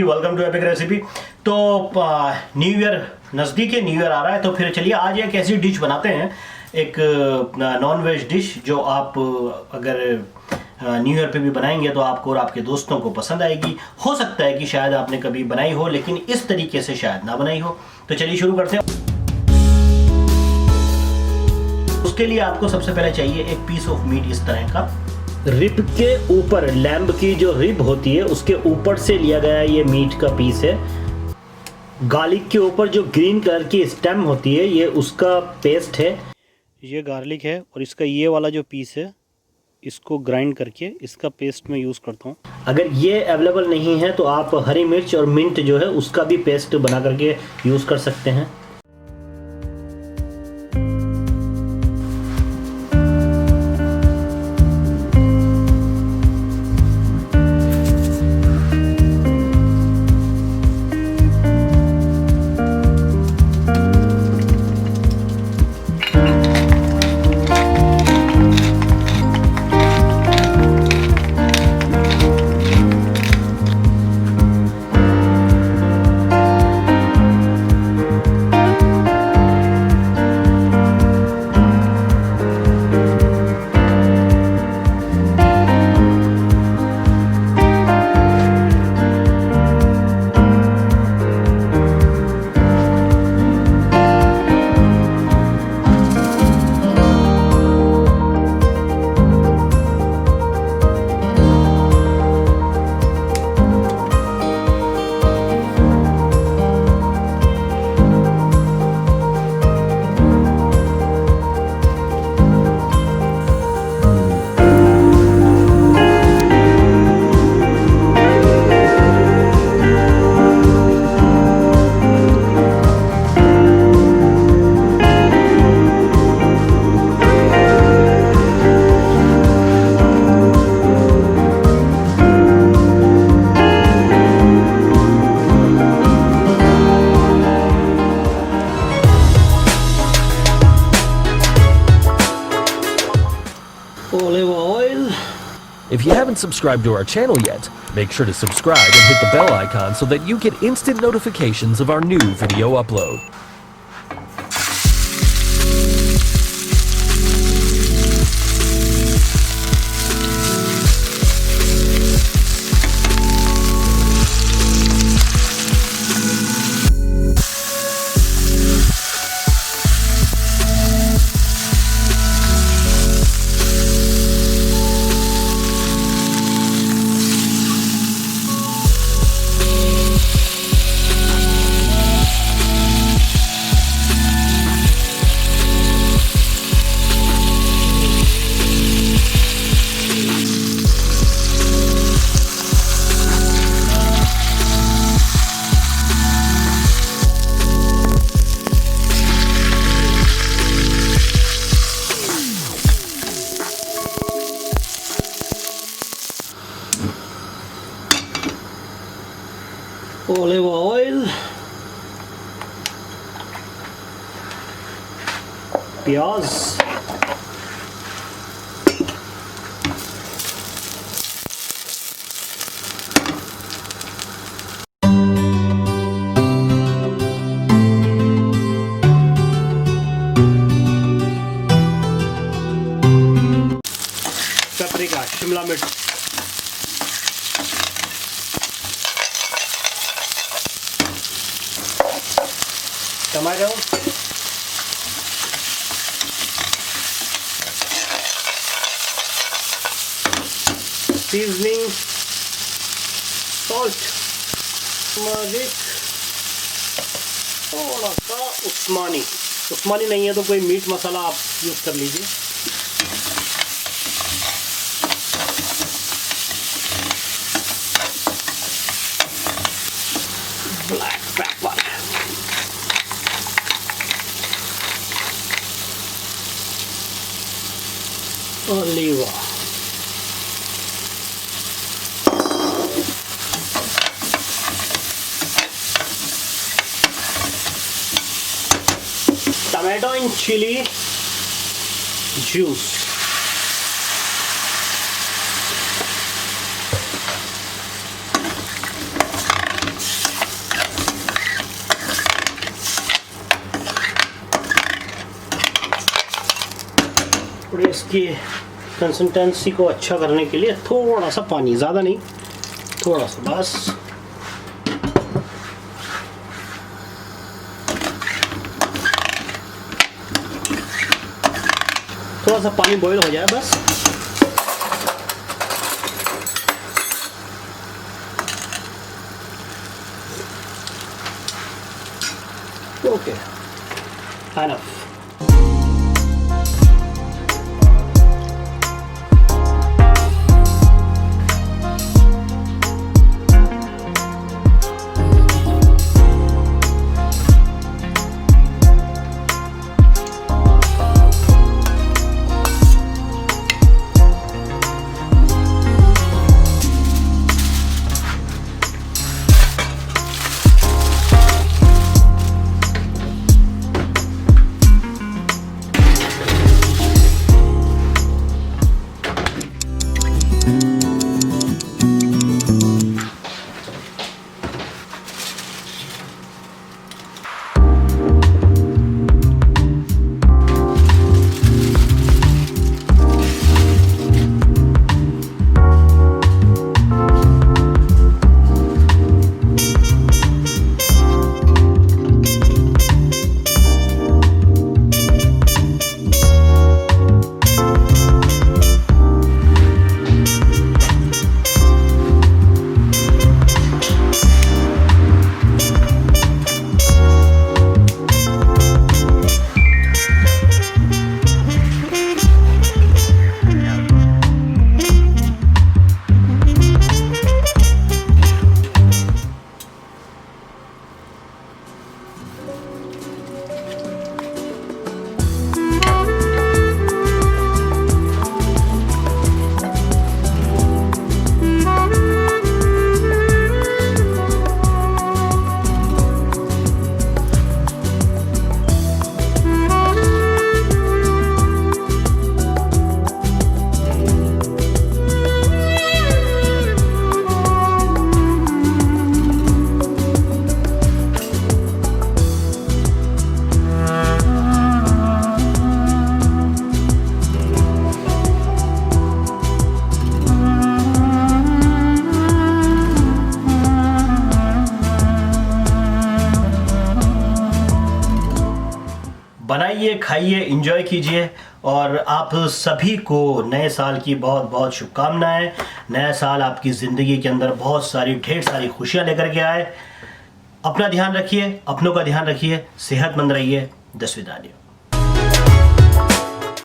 Welcome to epic recipe. तो new year नज़दीक है, न्यू ईयर आ रहा है, तो फिर चलिए आज एक ऐसी डिश बनाते हैं, एक नॉन वेज डिश जो आप अगर न्यू ईयर पे भी बनाएंगे तो आपको और आपके दोस्तों को पसंद आएगी। हो सकता है कि शायद आपने कभी बनाई हो लेकिन इस तरीके से शायद ना बनाई हो। तो चलिए शुरू करते हैं। उसके लिए आपको सबसे पहले चाहिए एक पीस ऑफ मीट इस तरह का। रिब के ऊपर, लैम्ब की जो रिब होती है उसके ऊपर से लिया गया ये मीट का पीस है। गार्लिक के ऊपर जो ग्रीन कलर की स्टेम होती है ये उसका पेस्ट है। ये गार्लिक है और इसका ये वाला जो पीस है इसको ग्राइंड करके इसका पेस्ट मैं यूज़ करता हूँ। अगर ये अवेलेबल नहीं है तो आप हरी मिर्च और मिंट जो है उसका भी पेस्ट बना करके यूज़ कर सकते हैं। Olive oil. If you haven't subscribed to our channel yet, make sure to subscribe and hit the bell icon so that you get instant notifications of our new video upload. Olive oil, प्याज, paprika, Shimla मिर्च, tomato, seasoning, salt, turmeric, थोड़ा सा उस्मानी नहीं है तो कोई meet मसाला आप use कर लीजिए। Black pepper, oliva, tomato and chili juice, और इसकी कंसिस्टेंसी को अच्छा करने के लिए थोड़ा सा पानी, ज़्यादा नहीं, थोड़ा सा बस। थोड़ा सा पानी बॉईल हो जाए बस। Okay, enough. बनाइए, खाइए, एंजॉय कीजिए। और आप सभी को नए साल की बहुत बहुत शुभकामनाएं। नया साल आपकी ज़िंदगी के अंदर बहुत सारी, ढेर सारी खुशियां लेकर के आए। अपना ध्यान रखिए, अपनों का ध्यान रखिए, सेहतमंद रहिए। 10 विदाई।